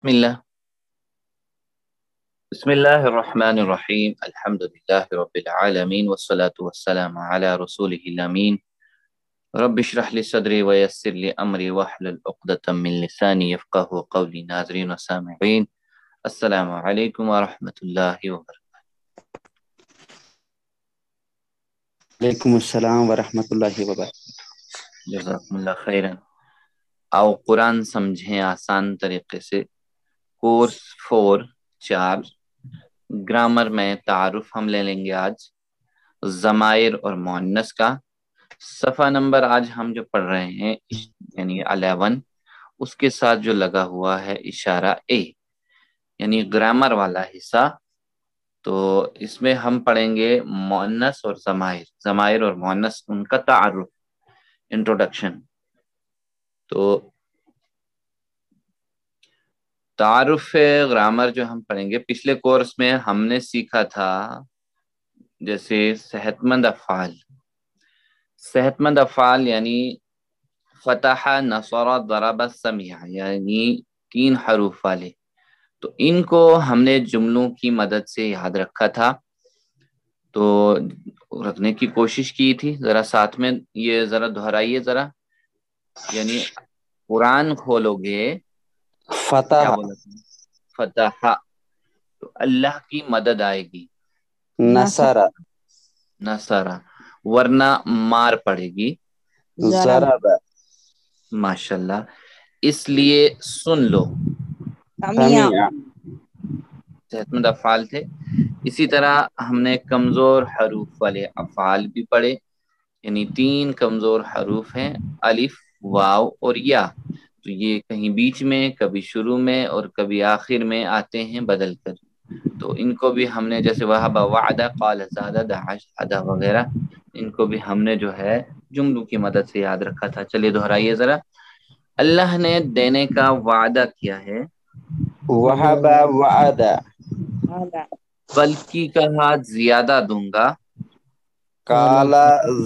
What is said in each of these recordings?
بسم الله الرحمن الرحيم الحمد لله رب العالمين والصلاة والسلام على رسوله الأمين رب اشرح لي صدري ويسر لي أمري واحلل عقدة من لساني يفقه قولي. ناظرين وسامعين، السلام عليكم ورحمة الله وبركاته. وعلیکم السلام ورحمۃ اللہ وبرکاتہ۔ جزاکم اللہ خیرا۔ آؤ قرآن سمجھیں آسان طریقے سے، کورس 4 گرامر میں تعارف ہم لے لیں گے آج، ضمائر اور مؤنث کا۔ صفحہ نمبر آج ہم جو پڑھ رہے ہیں یعنی 11، اس کے ساتھ جو لگا ہوا ہے اشارہ اے یعنی گرامر والا حصہ، تو اس میں ہم پڑھیں گے مؤنث اور ضمائر اور مؤنث، ان کا تعارف، انٹروڈکشن۔ تو تعارف گرامر جو ہم پڑھیں گے، پچھلے کورس میں ہم نے سیکھا تھا جیسے صحت مند افعال یعنی فتح، نصر، ضرب، سمع، یعنی 3 حروف والے، تو ان کو ہم نے جملوں کی مدد سے یاد رکھا تھا، تو رکھنے کی کوشش کی تھی۔ ذرا ساتھ میں یہ ذرا دہرائیے ذرا، یعنی قرآن کھولو گے، کیا فتح، بولا تھا؟ فتح، تو اللہ کی مدد آئے گی، نصر، نصرہ، ورنہ مار پڑے گی، ضرب، ماشاءاللہ۔ اس لیے سن لو، سمع، صحت مند افعال تھے۔ اسی طرح ہم نے کمزور حروف والے افعال بھی پڑھے، یعنی 3 کمزور حروف ہیں، الف، واو اور یا، تو یہ کہیں بیچ میں، کبھی شروع میں اور کبھی آخر میں آتے ہیں بدل کر، تو ان کو بھی ہم نے جیسے وہب، وعدہ، قال، زاد، دعا، شہد وغیرہ، ان کو بھی ہم نے جو ہے جملوں کی مدد سے یاد رکھا تھا۔ چلیے دہرائیے ذرا۔ اللہ نے دینے کا وعدہ کیا ہے، وہب، وعد، بلکہ کہا زیادہ دوں گا، قال،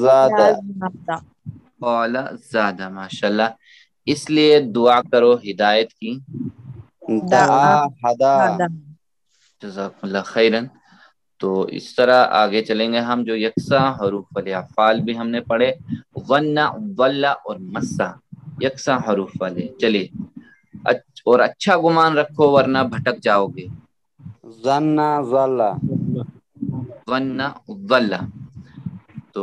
زاد، قال زیادہ، ماشاءاللہ۔ اس لیے دعا کرو ہدایت کی، دعا، ہدا، جزاکم اللہ خیرن۔ تو اس طرح آگے چلیں گے ہم، جو یکساں حروف والے افعال بھی ہم نے پڑھے، ظن، ضل اور مسا، یکساں حروف والے۔ چلیے، اور اچھا گمان رکھو ورنہ بھٹک جاؤ گے، ظن، ظل، ظن، ضل۔ تو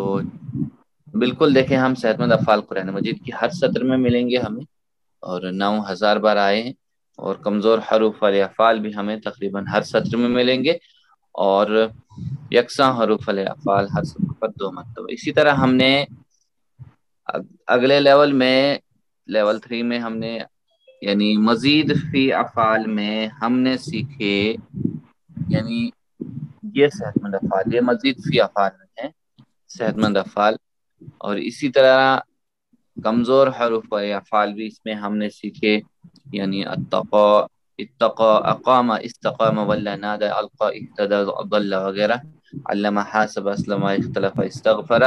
بالکل دیکھیں، ہم صحت مند افعال قرآن مجید کی ہر سطر میں ملیں گے ہمیں، اور 9000 بار آئے ہیں، اور کمزور حروف والے افعال بھی ہمیں تقریباً ہر سطر میں ملیں گے، اور یکساں حروف والے افعال ہر سطر پر 2 مرتبہ۔ اسی طرح ہم نے اگلے لیول میں، لیول 3 میں ہم نے یعنی مزید فی افعال میں ہم نے سیکھے، یعنی یہ صحت مند افعال، یہ مزید فی افعال میں ہیں صحت مند افعال، اور اسی طرح کمزور حروف والے افعال بھی اس میں ہم نے سیکھے، یعنی اتقا، اتقا، اقام، استقام، ولا، نادى، القى، اهتدى، ضل وغیرہ، علم، حاسب، اسلم، اختلف، استغفر۔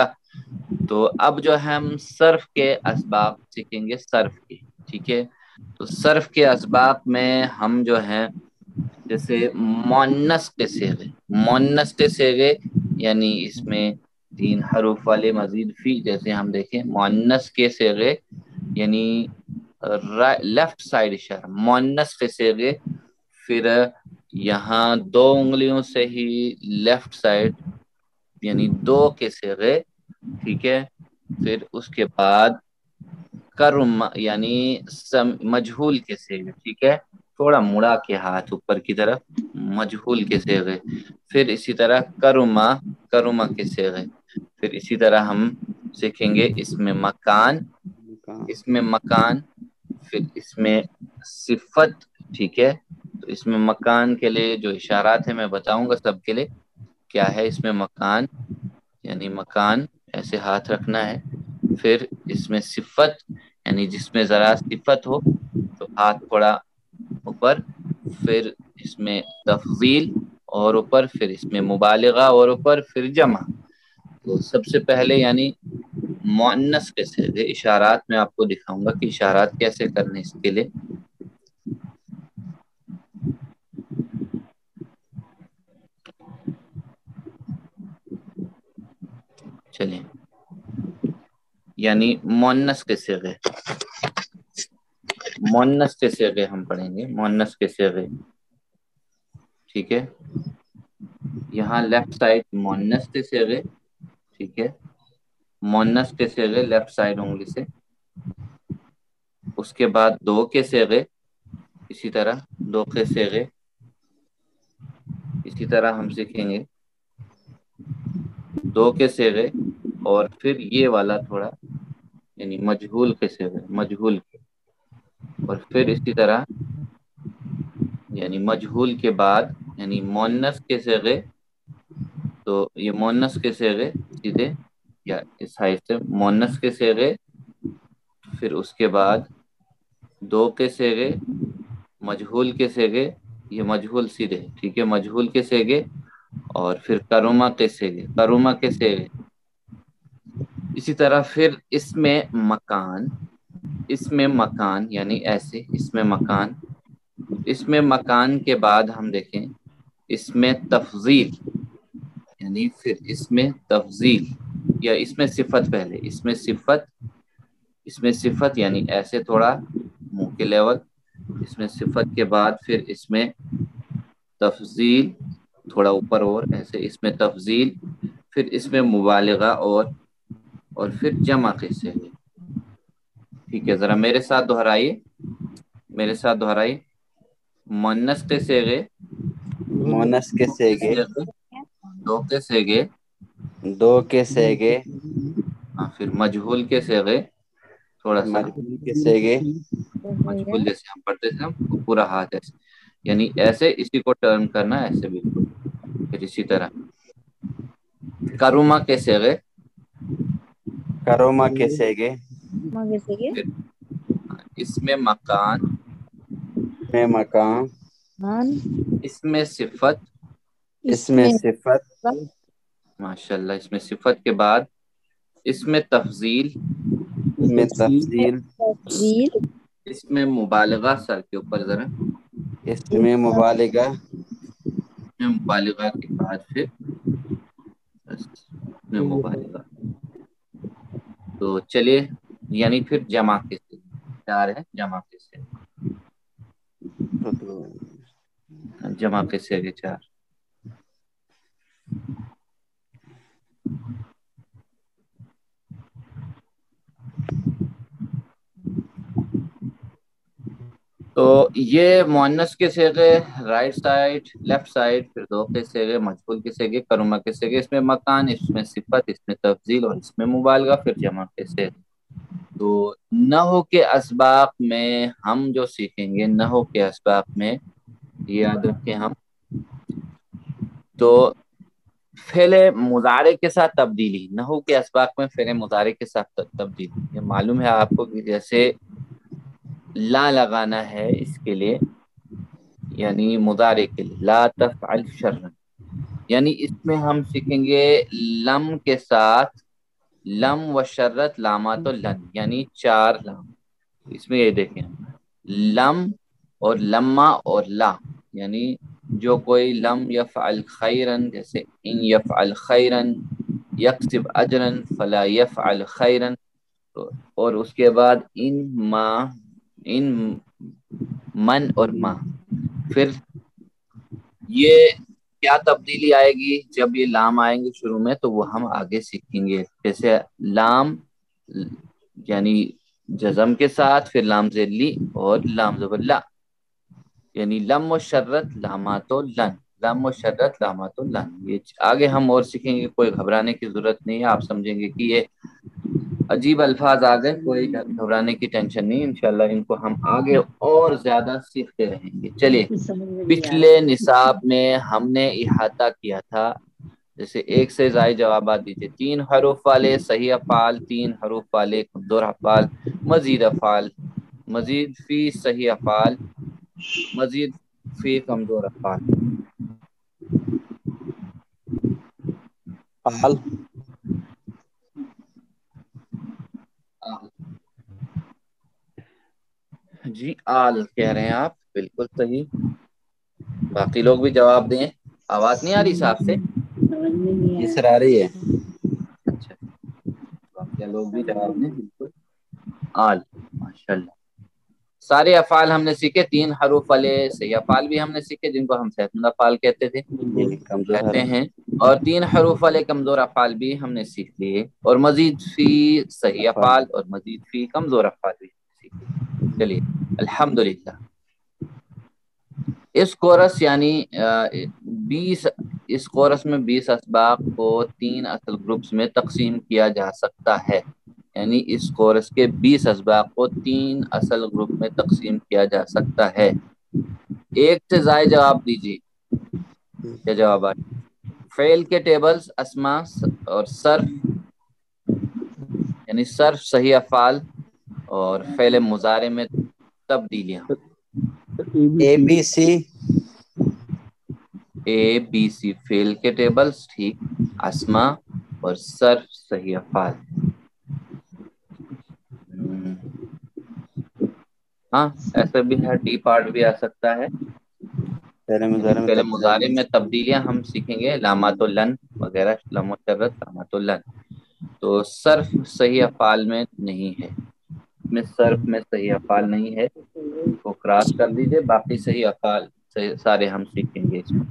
تو اب جو ہے ہم صرف کے اسباب سیکھیں گے، صرف کے، ٹھیک ہے؟ تو صرف کے اسباب میں ہم جو ہیں جیسے مؤنث کے صیغے، یعنی اس میں 3 حروف والے مزید فی، جیسے ہم دیکھیں مؤنث کے صیغے، یعنی لیفٹ سائڈ اشارہ، مؤنث کے صیغے، پھر یہاں 2 انگلیوں سے ہی لیفٹ سائڈ یعنی 2 کے صیغے، ٹھیک ہے؟ پھر اس کے بعد کرم یعنی مجہول کے صیغے، ٹھیک ہے؟ تھوڑا مڑا کے ہاتھ اوپر کی طرف، مجہول کے صیغے، پھر اسی طرح کرما کے صیغے، پھر اسی طرح ہم سیکھیں گے اس میں مکان، پھر اس میں صفت، ٹھیک ہے؟ تو اس میں مکان کے لیے جو اشارات ہیں میں بتاؤں گا سب کے لیے، کیا ہے اس میں مکان، یعنی مکان ایسے ہاتھ رکھنا ہے، پھر اس میں صفت یعنی جس میں ذرا صفت ہو تو ہاتھ تھوڑا اوپر، پھر اس میں تفضیل اور اوپر، پھر اس میں مبالغہ اور اوپر، پھر جمع۔ تو سب سے پہلے یعنی مؤنث کے صیغے، اشارات میں آپ کو دکھاؤں گا کہ اشارات کیسے کرنے اس کے لیے۔ چلیں، یعنی مؤنث کے صیغے، مؤنث کے صیغے ہم پڑھیں گے، مؤنث کے صیغے، ٹھیک ہے. یہاں لیفٹ سائڈ مؤنث کے صیغے، ٹھیک ہے، مؤنث کے صیغے لیفٹ سائڈ انگلی سے. اس کے بعد دو کے صیغے، اسی طرح دو کے صیغے، اسی طرح ہم سیکھیں گے دو کے صیغے. اور پھر یہ والا تھوڑا یعنی مجہول کے صیغے، مجہول کے، اور پھر اسی طرح یعنی مجہول کے بعد یعنی مؤنث کے صیغے. تو یہ مؤنث کے صیغے سیدھے یا اس سائڈ سے مؤنث کے صیغے، پھر اس کے بعد دو کے صیغے، مجہول کے صیغے، یہ مجہول سیدھے، ٹھیک ہے، مجہول کے صیغے، اور پھر کرما کے صیغے، کرما کے صیغے. اسی طرح پھر اس میں مکان، اس میں مکان یعنی ایسے، اس میں مکان، اس میں مکان کے بعد ہم دیکھیں اس میں تفضیل، یعنی پھر اس میں تفضیل یا اس میں صفت، پہلے اس میں صفت، اس میں صفت یعنی ایسے تھوڑا منہ کے لیول، اس میں صفت کے بعد پھر اس میں تفضیل تھوڑا اوپر، اور ایسے اس میں تفضیل، پھر اس میں مبالغہ، اور پھر جمع کے صیغے. ٹھیک ہے، ذرا میرے ساتھ دہرائیے، میرے ساتھ دہرائیے. مؤنث کے صیغے، مونس کے صیغے، دو کے صیغے، دو کے صیغے، پھر مجہول کے صیغے، تھوڑا سا مجہول کے صیغے، مجہول جیسے ہم پڑھتے تھے ہم پورا ہاتھ ایسے، یعنی ایسے اسی کو ٹرن کرنا ایسے بالکل. پھر اسی طرح کروما کے صیغے، کروما کے صیغے، پھر اس میں مکان، میں مکان، اس میں صفت، اس میں صفت، ماشاءاللہ، اس میں صفت کے بعد اس میں تفضیل، اس میں تفضیل، اس میں مبالغہ، سر کے اوپر ذرا، اس میں مبالغہ، اس میں مبالغہ کے بعد پھر اس میں مبالغہ. تو چلیے، یعنی پھر جمع کے سے چار ہے، جمع کے سے، جمع کے سے چار. تو یہ مؤنث کے صیغے رائٹ سائڈ، لیفٹ سائڈ، پھر دو کے صیغے، مجہول کے صیغے، کرما کے صیغے، اس میں مکان، اس میں صفت، اس میں تفضیل، اور اس میں مبالغہ، پھر جمع کے صیغے. تو نحو کے اسباق میں ہم جو سیکھیں گے، نحو کے اسباق میں یاد رکھیں ہم، تو فعل مضارع کے ساتھ تبدیلی، نحو کے اسباق میں فعل مضارع کے ساتھ تبدیلی. یہ معلوم ہے آپ کو کہ جیسے لا لگانا ہے اس کے لیے، یعنی مضارع کے لیے لا تفعل شرا، یعنی اس میں ہم سیکھیں گے لم کے ساتھ لم و شرت لامات و لن، یعنی چار لام. اس میں یہ دیکھیں لم اور لما اور لا، یعنی جو کوئی لم یفعل خیرن، جیسے ان یفعل خیرن یکسب اجرن فلا یفعل خیرن، اور اس کے بعد ان من اور ما. پھر یہ کیا تبدیلی آئے گی جب یہ لام آئیں گے شروع میں، تو وہ ہم آگے سیکھیں گے. جیسے لام یعنی جزم کے ساتھ، پھر لام ذلی اور لام زبر لا، یعنی لم و شرت لامات و لن، لم و شرت لامات و لن. یہ آگے ہم اور سیکھیں گے، کوئی گھبرانے کی ضرورت نہیں ہے. آپ سمجھیں گے کہ یہ عجیب الفاظ آ گئے، کوئی گھبرانے کی ٹینشن نہیں، انشاءاللہ ان کو ہم آگے اور زیادہ سیکھتے رہیں گے. چلیے، پچھلے نصاب میں ہم نے احاطہ کیا تھا، جیسے ایک سے زائد جوابات دیجیے، 3 حروف والے صحیح افعال، 3 حروف والے کمزور افعال، مزید افعال، مزید فی صحیح افعال، مزید فی کمزور افعال. فعل، جی آل کہہ رہے ہیں آپ، بالکل صحیح. باقی لوگ بھی جواب دیں. آواز نہیں آ رہی صاحب سے؟ اس آ رہی ہے. اچھا، یا لوگ بھی جواب دیں بالکل. آل. ماشاءاللہ. سارے افعال ہم نے سیکھے. 3 حروف والے صحیح افعال بھی ہم نے سیکھے جن کو ہم صحت مند افعال کہتے تھے کہتے ہیں, اور 3 حروف والے کمزور افعال بھی ہم نے سیکھ لیے, اور مزید فی صحیح افعال اور مزید فی کمزور افعال بھی سیکھ لیے. چلیے الحمدللہ. اس کورس یعنی 20 اس کورس میں 20 اسباق کو 3 اصل گروپس میں تقسیم کیا جا سکتا ہے. یعنی اس کورس کے 20 اسباق کو 3 اصل گروپ میں تقسیم کیا جا سکتا ہے. ایک سے زائد جواب دیجیے. کیا جواب آئے؟ فعل کے ٹیبلز اسما اور صرف یعنی صرف صحیح افعال اور فعل مضارع میں تبدیلیاں. اے بی سی. اے بی سی فعل کے ٹیبلز, ٹھیک, اسما اور صرف صحیح افعال. ہاں ایسا بھی ہے, ڈی پارٹ بھی آ سکتا ہے. فعل مضارع میں تبدیلیاں ہم سیکھیں گے, لامات لن وغیرہ, لام الجرت, لامات لن. تو صرف صحیح افعال میں نہیں ہے, میں صرف میں صحیح افعال نہیں ہے, اس کو کراس کر دیجئے. باقی صحیح افعال سارے ہم سیکھیں گے اس میں.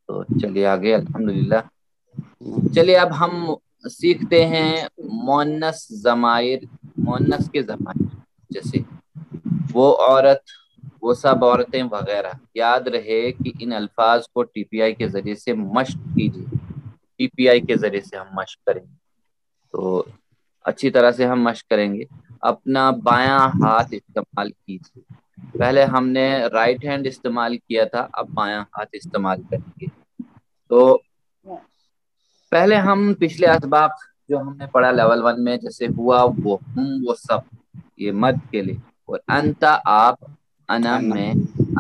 تو چلیے آگے الحمدللہ. چلیے اب ہم سیکھتے ہیں مؤنث ضمائر. مؤنث کے ضمائر جیسے وہ عورت, وہ سب عورتیں وغیرہ. یاد رہے کہ ان الفاظ کو ٹی پی آئی کے ذریعے سے مشق کیجیے. ٹی پی آئی کے ذریعے سے ہم مشق کریں گے, تو اچھی طرح سے ہم مشق کریں گے. اپنا بایاں ہاتھ استعمال کیجیے. پہلے ہم نے رائٹ ہینڈ استعمال کیا تھا, اب بایاں ہاتھ استعمال کریں گے. تو پہلے ہم پچھلے اسباق جو ہم نے پڑھا لیول 1 میں, جیسے ہوا, وہ, ہم, وہ سب, یہ مد کے لیے, اور انتا آپ, انا میں,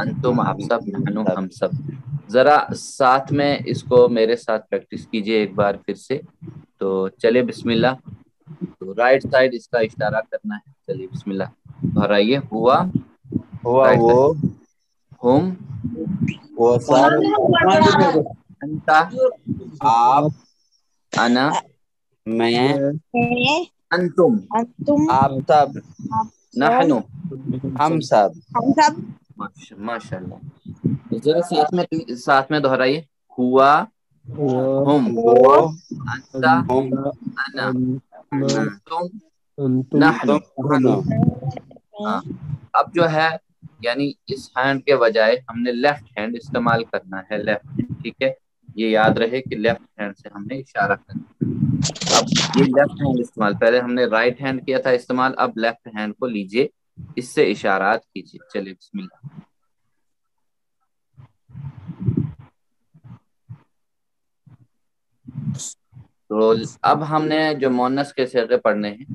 انتم آپ سب, نحنو ہم سب. ذرا ساتھ میں اس کو میرے ساتھ پریکٹس کیجئے ایک بار پھر سے. تو چلے بسم اللہ. تو رائٹ سائڈ اس کا اشارہ کرنا ہے. چلیے بسم اللہ دہرائیے. ہوا, ہوا رائٹ وہ, سائڈ, ہم, وہ سب, انتا, آپ, انا, میں, انتم, آپ سب, نحنو, ہم سب. ماشاء اللہ. ذرا ساتھ میں دہرائیے. ہوا, ہم, وہ, انتا, ہم, انا, انتم, نحنو. تم, نحنو. ہاں اب جو ہے یعنی اس ہینڈ کے بجائے ہم نے لیفٹ ہینڈ استعمال کرنا ہے. لیفٹ ہینڈ, ٹھیک ہے, یہ یاد رہے کہ لیفٹ ہینڈ سے ہم نے اشارہ کرنا. اب یہ لیفٹ ہینڈ استعمال, پہلے ہم نے رائٹ ہینڈ کیا تھا استعمال, اب لیفٹ ہینڈ کو لیجئے, اس سے اشارات کیجئے. چلیے بسم اللہ. تو اب ہم نے جو مؤنث کے صیغے پڑھنے ہیں,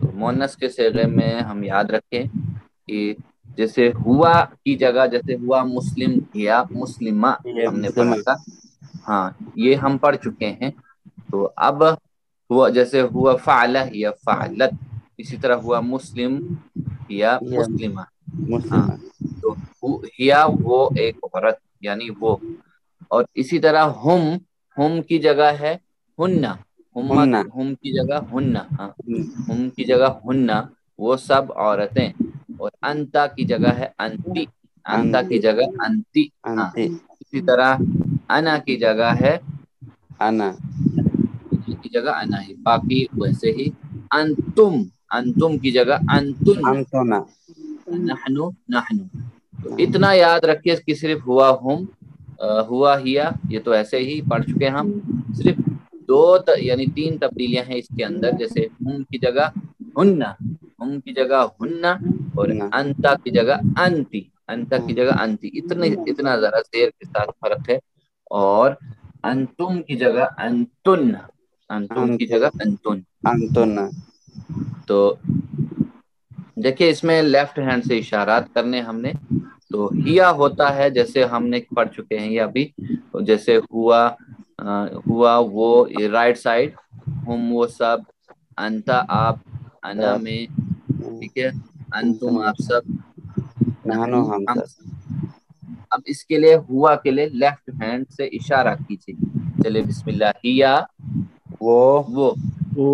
تو مؤنث کے صیغے میں ہم یاد رکھیں کہ جیسے ہوا کی جگہ, جیسے ہوا مسلم یا مسلمہ یہ ہم نے پڑھا مسلم. تھا, ہاں یہ ہم پڑھ چکے ہیں. تو اب ہوا, جیسے ہوا فعلہ یا فعلت, اسی طرح ہوا مسلم یا مسلمہ. ہاں مسلم. تو ہیا وہ ایک عورت یعنی وہ, اور اسی طرح ہم کی جگہ ہے ہننا, ہننا. ہم کی جگہ ہننا, ہاں ہم کی جگہ ہننا, وہ سب عورتیں. اور انتا کی جگہ ہے انتی, انتا کی انتی. جگہ انتی. ہاں انتی. اسی طرح انا کی جگہ ہے, انا. کی جگہ انا ہی, باقی ویسے ہی. انتم, انتم کی جگہ انتن, انتونا. نحنو, نحنو. تو اتنا یاد رکھیے کہ صرف ہوا ہم, ہوا ہیا, یہ تو ایسے ہی پڑھ چکے ہم. صرف یعنی 3 تبدیلیاں ہیں اس کے اندر, جیسے ہم کی جگہ ہننا, ہم کی جگہ ہننا, اور انتا کی جگہ انتی, انتا کی جگہ انتی. اتنا ذرا زیر کے ساتھ فرق ہے. اور انتم کی جگہ انتن, انتم کی جگہ انتن. انتونا. تو دیکھیے اس میں لیفٹ ہینڈ سے اشارات کرنے ہم نے. تو ہیا ہوتا ہے جیسے ہم نے پڑھ چکے ہیں یہ ابھی, جیسے ہوا, ہوا وہ, یہ رائٹ سائڈ, ہم وہ سب, انتا آپ, انا میں, ٹھیک ہے, انتم آپ سب, نحنو نحنو ہم ہم سب. سب. اب اس کے لیے ہوا کے لیے لیفٹ ہینڈ سے اشارہ کیجیے. چلے بسم اللہ. ہیا وہ, وہ,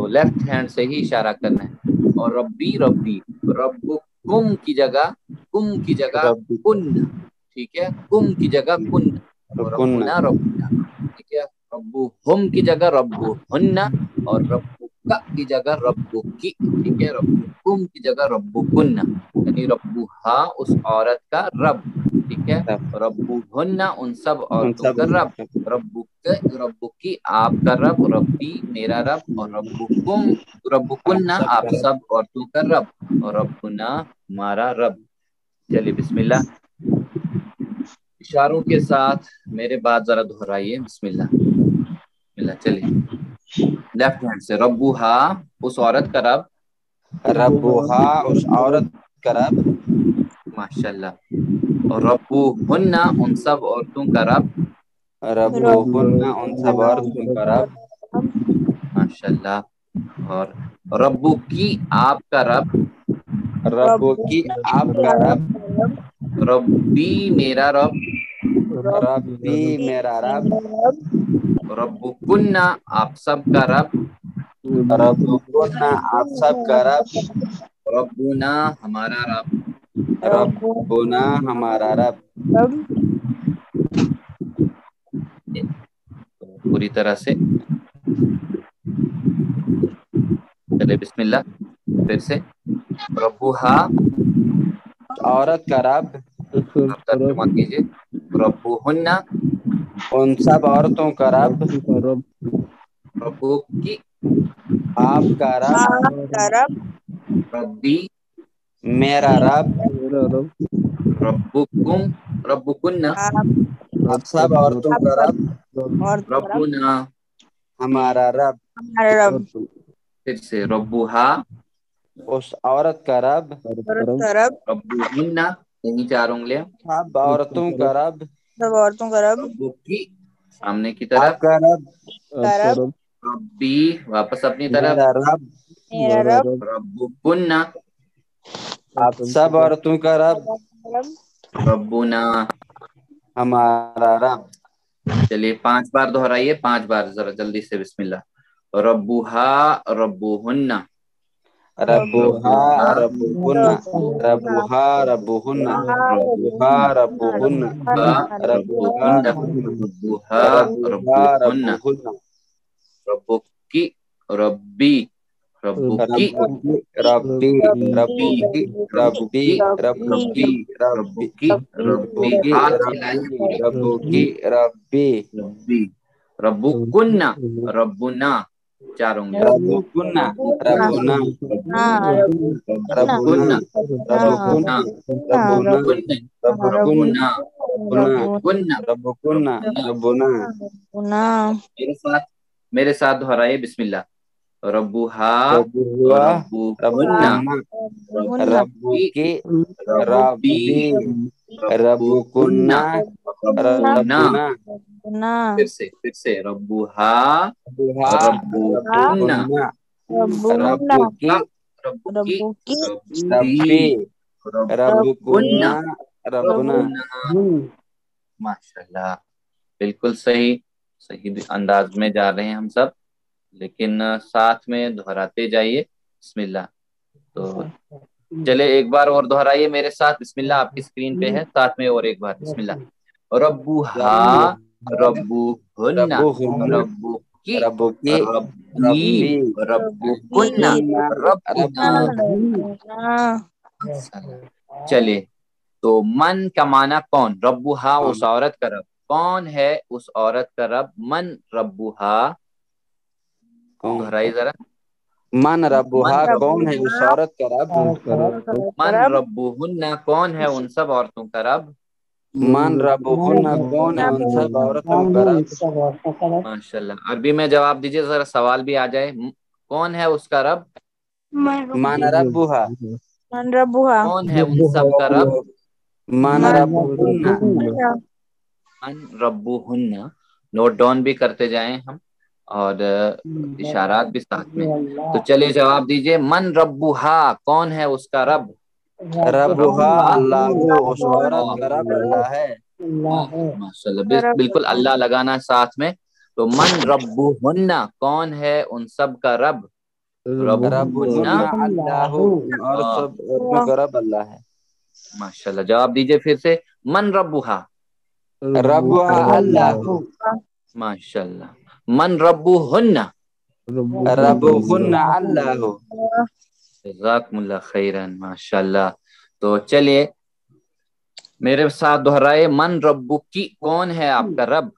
تو لیفٹ ہینڈ سے ہی اشارہ کرنا ہے. اور ربی ربی ربکم کی جگہ کن، ٹھیک ہے، کم کی جگہ کن، اور ربنا ربنا، ٹھیک ہے. ربہم کی جگہ ربہن، اور ربک کی جگہ ربکی، ٹھیک ہے. ربکم کی جگہ ربکن، یعنی ربہا اس عورت کا رب، ٹھیک ہے. ربہن ان سب عورتوں کا رب. ربکی آپ کا رب، ربی میرا رب، اور ربکم ربکن آپ سب عورتوں کا رب، اور ربنا ہمارا رب. چلیے بسم اللہ، اشاروں کے ساتھ میرے بات ذرا دہرائیے. بسم اللہ بسم اللہ. چلیے لیفٹ ہینڈ سے ربوہا اس عورت کا رب، ربوہا اس عورت کا رب، ماشاءاللہ. اور ربوہن ان سب عورتوں کا رب، ربوہن ان سب عورتوں کا رب، ماشاءاللہ. اور ربو کی آپ کا رب، ربو کی آپ کا رب، ربی میرا رب، ربی میرا رب، ربکن آپ سب کا رب، ربکن آپ سب کا رب، ربنا ہمارا رب. ربنا ہمارا رب. پوری طرح سے چلے بسم اللہ. پھر سے ربوہا عورت کا رب، ترجمہ کیجیے. ربوہن ان سب عورتوں کا رب، ربوکی آپ کا رب، ربی میرا رب، ربکم ربکن آپ سب عورتوں کا رب، ربنا ہمارا رب. پھر سے ربوہا اس عورت کا رب، ربوہن یہیں 4 انگلیاں، سب عورتوں کا رب، ربکی سامنے کی طرف، آپ کا رب، ربی واپس اپنی طرف، میرا رب، ربکن آپ سب عورتوں کا رب، ربنا. ہمارا رب. چلیے 5 بار دہرائیے، 5 بار ذرا جلدی سے. بسم اللہ. ربوہا ربوہن، ربوہا ربوہن، ربوہا ربوہن، ربوہا ربوہن، ربوہا ربوہا ربوہا ربوہن، ربوہن، ربکی ربی ربکی ربی ربی ربی ربی ربکی ربی ربی ربی ربکی ربی، ربی ہاتھ ہلائیں ربی پورے. ربی ربی ربی ربکن ربنا 4 انگلیاں، ربکن ربنا ربکن ربنا ربکن ربنا ربنا ربکن ربکن ربنا ربنا ربکن. ربکن ربنا. میرے ساتھ دہرائیے. بسم اللہ. ربوہا ربوہا ربوہن، ربوہن، ربو ربکی کی ربی ربی، ربکن ربکن ربنا. ربنا، پھر سے ربوہا ربوہا ربوہن، ربو کی ربکی ربی ربی، ربکن ربکن ربنا. ربنا. ماشاءاللہ، بالکل صحیح انداز میں جا رہے ہیں ہم سب، لیکن ساتھ میں دہراتے جائیے. بسم اللہ. تو چلے ایک بار اور دہرائیے میرے ساتھ. بسم اللہ آپ کی اسکرین پہ ہے، ساتھ میں اور ایک بار. بسم اللہ. ربوہا ربوہن، ربوہن، ربکی ربو کی ربی ربی، ربکن ربنا. چلے تو من کا معنی کون، ربوہا اس عورت کا رب. کون ہے اس عورت کا رب؟ من ربوہا. دہرائی ذرا. من ربوہا کون ہے اس عورت کا رب؟ من ربوہن کون ہے ان سب عورتوں کا رب؟ من ربوہن کون ہے ان سب عورتوں کا رب؟ ماشاءاللہ. عربی میں جواب دیجیے ذرا، سوال بھی آ جائے. کون ہے اس کا رب؟ من ربوہا، کون ہے ان سب کا رب؟ من ربوہن، من ربوہن. نوٹ ڈاؤن بھی کرتے جائیں ہم، اور اشارات بھی ساتھ میں. تو چلیے جواب دیجیے. من ربوہا کون ہے اس کا رب؟ ربوہا ربوہا اللہ، اس عورت اللہ. کا رب اللہ ہے. ماشاءاللہ، بالکل اللہ لگانا ساتھ میں. تو من ربوہن کون ہے ان سب کا رب؟ ربنا اللہ، اور سب عورتوں کا رب اللہ ہے. ماشاءاللہ. جواب دیجئے پھر سے. من ربها. ربها اللہ. ماشاءاللہ. من ربهن. ربهن اللہ. جزاکم اللہ خیرن. ماشاءاللہ. تو چلیے میرے ساتھ دہرائے. من ربو کی، کون ہے آپ کا رب؟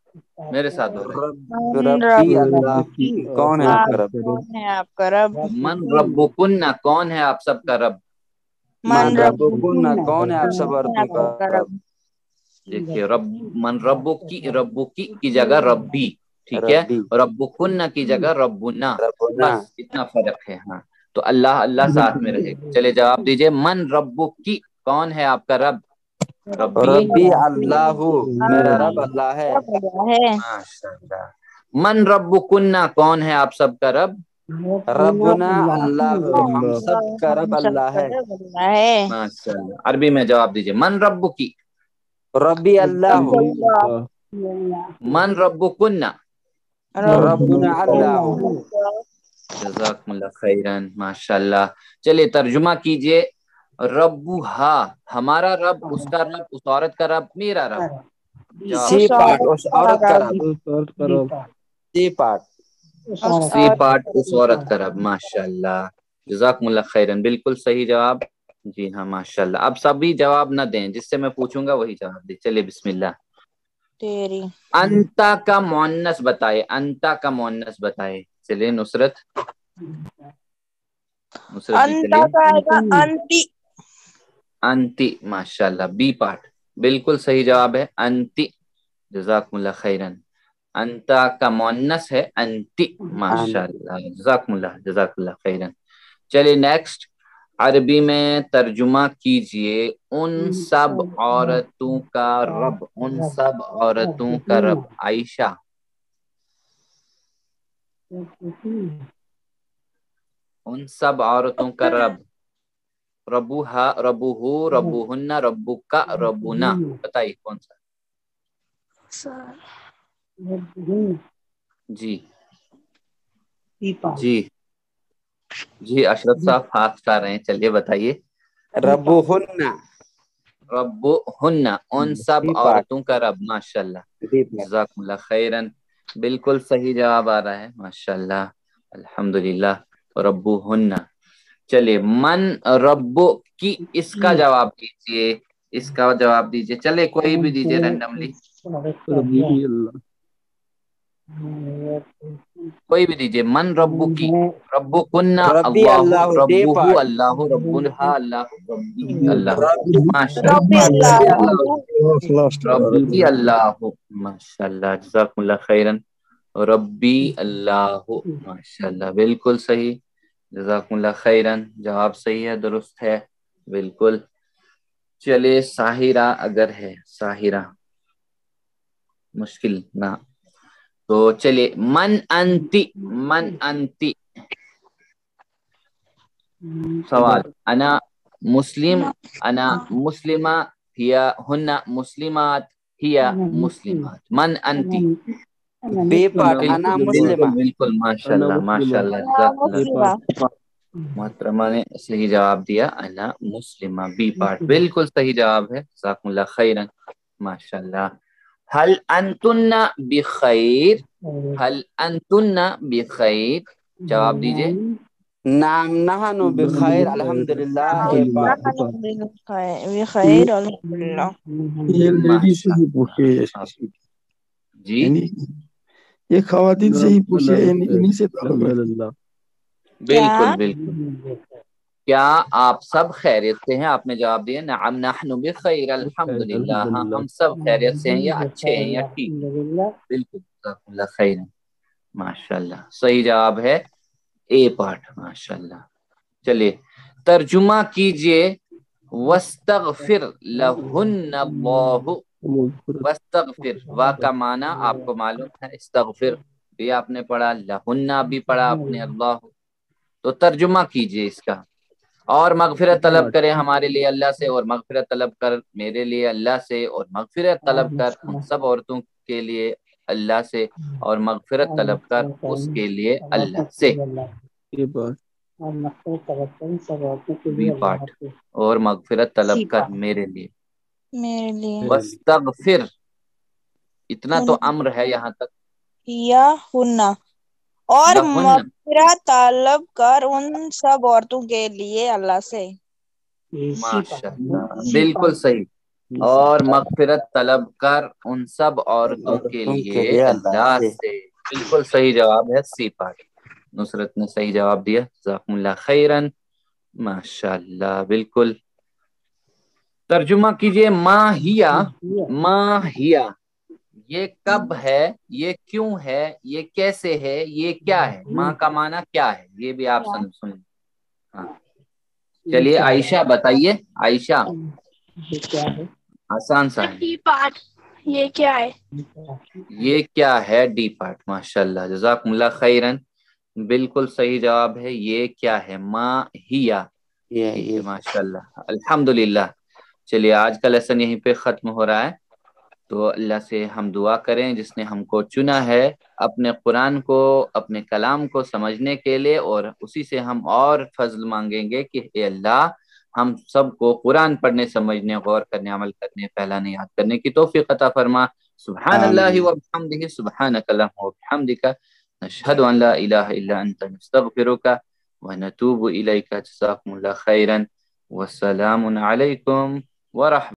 میرے ساتھ دہرائے. ربی اللہ، کون ہے آپ کا رب؟ کون ہے آپ کا رب؟ من ربکن، کون ہے آپ سب کا رب؟ من ربکن، کون ہے آپ سب عورتوں کا رب؟ دیکھیے رب، من ربو کی جگہ ربی، ٹھیک ہے. ربی. ربکن کی جگہ ربنا، ربنا. بس اتنا فرق ہے. ہاں تو اللہ ساتھ میں رہے گا. چلے جواب دیجئے. من ربو کی، کون ہے آپ کا رب؟ ربی اللہ، میرا رب اللہ ہے. ماشاءاللہ. من ربکن، کون ہے آپ سب کا رب؟ ربنا اللہ، ہم سب کا رب اللہ ہے. ماشاءاللہ. عربی میں جواب دیجئے. من ربو کی. ربی اللہ. من ربکن. ربنا اللہ. جزاکم اللہ خیرن. ماشاءاللہ. چلیے ترجمہ کیجئے. ربوہا، ہمارا رب، اس کا رب، اس عورت کا رب، میرا رب. سی پارٹ اس عورت کا رب. سی پارٹ. سی پارٹ اس عورت کا رب. ماشاءاللہ. جزاکم اللہ خیرن. بالکل صحیح جواب. جی ہاں ماشاءاللہ. اب سبھی جواب نہ دیں، جس سے میں پوچھوں گا وہی جواب دیں. چلیے بسم اللہ. تیری. انتا کا مؤنث بتائے. انتا کا مؤنث بتائے. چلیے نصرت جی انتا کا آئے گا انتی. انتی. ماشاءاللہ. B part. بالکل صحیح جواب ہے انتی. جزاکم اللہ خیرن. انتا کا مؤنث ہے انتی. ماشاءاللہ. جزاکم اللہ خیرن. چلیے نیکسٹ. عربی میں ترجمہ کیجئے. ان سب عورتوں کا رب. ان سب عورتوں کا رب. عائشہ. ان سب عورتوں کا رب. ربوہا، ربوہو، ربوہن، ربوکا، ربونا. بتائیے کون سا؟ جی جی اشرف صاحب ہاتھ اٹھا رہے ہیں. چلیے بتائیے. ربہن. ربہن، ان سب عورتوں کا رب. ماشاءاللہ. جزاکم اللہ خیرن. بالکل صحیح جواب آ رہا ہے. ماشاءاللہ. الحمدللہ. ربہن. چلیے من ربو کی، اس کا جواب دیجیے. اس کا جواب دیجیے. چلے کوئی بھی دیجیے رینڈملی. کوئی بھی دیجیے. من ربو کی. ربو کنہ ربی اللہ، اللہ. ڈے ربو پارٹ. اللہ، ربها اللہ، ربی اللہ. ربی اللہ. ربی اللہ. ماشاءاللہ. جزاکم اللہ خیرن. ربی اللہ. ماشاءاللہ. بالکل صحیح. جزاکم اللہ خیرن. جواب صحیح ہے، درست ہے بالکل. چلے ساحرہ اگر ہے. ساحرہ مشکل نہ. تو چلیے من انتی. من انتی. سوال. انا مسلم، انا مسلمہ، ہیا ہن مسلمات، ہیا مسلمات. من انتی. بے پارٹ. انا بالکل مسلمہ. بالکل. ماشاءاللہ ماشاءاللہ. جزاک اللہ. محترمہ نے صحیح جواب دیا. انا مسلمہ. بی پارٹ بالکل صحیح جواب ہے. جزاکم اللہ خیرا. ماشاءاللہ. حل انتن بخیر. حل انتن بخیر. جواب دیجئے. نعم نحن بخیر الحمدللہ. A part. بخیر الحمدللہ. یہ لیڈی سے ہی پوچھے جی یہ خواتین سے ہی پوچھے، انہی سے تعلق ہے. بالکل بالکل. کیا آپ سب خیریت سے ہیں؟ آپ نے جواب دیا نعم نحن بخیر الحمدللہ. ہاں ہم سب خیریت سے ہیں، یا اچھے ہیں، یا ٹھیک ہیں. بالکل. جزاکم اللہ خیر. ماشاءاللہ. صحیح جواب ہے اے پارٹ. ماشاءاللہ. چلیے ترجمہ کیجئے. واستغفر لہن اللہ. واستغفر، وا کا معنی آپ کو معلوم ہے. استغفر بھی آپ نے پڑھا، لہن بھی پڑھا آپ نے، اللہ. تو ترجمہ کیجئے اس کا. اور مغفرت طلب کرے ہمارے لیے اللہ سے، اور مغفرت طلب کر میرے لیے اللہ سے، اور مغفرت طلب کر ہم سب عورتوں کے لیے اللہ سے، اور مغفرت طلب کر اس کے لیے اللہ سے. بی پارٹ، اور مغفرت طلب کر میرے لیے. میرے لیے. واستغفر، اتنا تو امر ہے یہاں تک. یا ہننا، اور لہن، مغفرت طلب کر ان سب عورتوں کے لیے اللہ سے. ماشاء اللہ بالکل صحیح. اور مغفرت طلب کر ان سب عورتوں کے لیے اللہ سے. بالکل صحیح جواب ہے سی پارٹ. نصرت نے صحیح جواب دیا، جزاکم اللہ خیرن. ماشاء اللہ بالکل. ترجمہ کیجئے ماہیا. ماہیا یہ کب ہے، یہ کیوں ہے، یہ کیسے ہے، یہ کیا ہے. ماں کا معنی کیا ہے، یہ بھی آپ سنیں. ہاں چلیے عائشہ بتائیے. عائشہ آسان سا ہے. یہ کیا ہے؟ یہ کیا ہے ڈی پارٹ. ماشاء اللہ جزاکم اللہ خیرن. بالکل صحیح جواب ہے یہ کیا ہے، ماں ہیا. ٹھیک ہے ماشاء اللہ الحمدللہ. چلیے آج کا لیسن یہیں پہ ختم ہو رہا ہے. تو اللہ سے ہم دعا کریں جس نے ہم کو چنا ہے اپنے قرآن کو، اپنے کلام کو سمجھنے کے لیے، اور اسی سے ہم اور فضل مانگیں گے کہ اے اللہ ہم سب کو قرآن پڑھنے، سمجھنے، غور کرنے، عمل کرنے، پھیلانے، یاد کرنے کی توفیق عطا فرما. سبحان اللہ وبحمدہ، سبحانک اللہم وبحمدک، نشہد ان لا الہ الا انت، نستغفرک ونتوب الیک. جزاکم اللہ خیرا، والسلام علیکم ورحمۃ